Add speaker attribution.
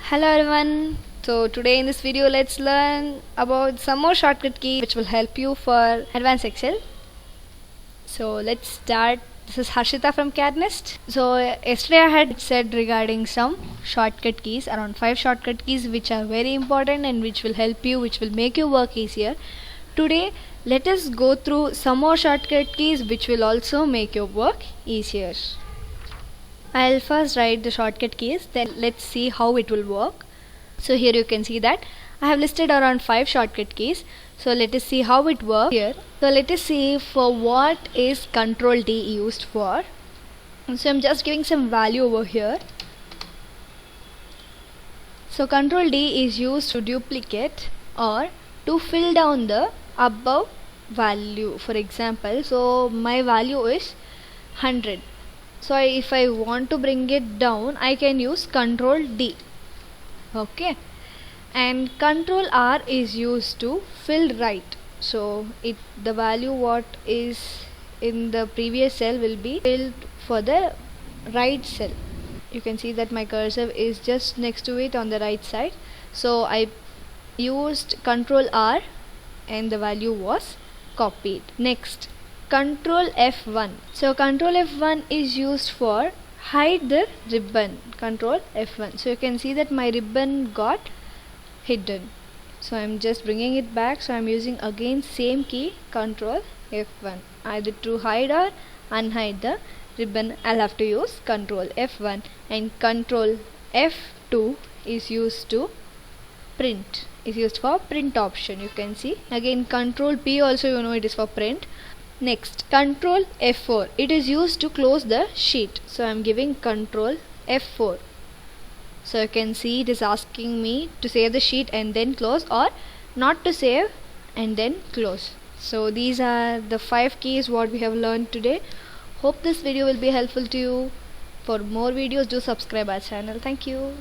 Speaker 1: Hello everyone. So today in this video let's learn about some more shortcut keys which will help you for advanced Excel. So let's start. This is Harshita from CAD NEST. So yesterday I had said regarding some shortcut keys, around 5 shortcut keys which are very important and which will help you, which will make your work easier. Today let us go through some more shortcut keys which will also make your work easier. I'll first write the shortcut keys, then let's see how it will work. So here you can see that I have listed around 5 shortcut keys. So let us see how it works here. So let us see for what is Control D used for. So I'm just giving some value over here. So Control D is used to duplicate or to fill down the above value. For example, so my value is 100. So if I want to bring it down, I can use Control D. Okay, and Control R is used to fill right. So the value what is in the previous cell will be filled for the right cell. You can see that my cursor is just next to it on the right side. So I used Control R and the value was copied. Next, Control F1. So Control F1 is used for hide the ribbon. Control F1. So you can see that my ribbon got hidden. So I'm just bringing it back. So I'm using again same key, Control F1. Either to hide or unhide the ribbon, I'll have to use Control F1. And Control F2 is used to print. Is used for print option. You can see again Control P also, you know, it is for print. Next, Control F4. It is used to close the sheet. So I'm giving Control F4. So you can see it is asking me to save the sheet and then close, or not to save and then close. So these are the 5 keys what we have learned today. Hope this video will be helpful to you. For more videos, do subscribe our channel. Thank you.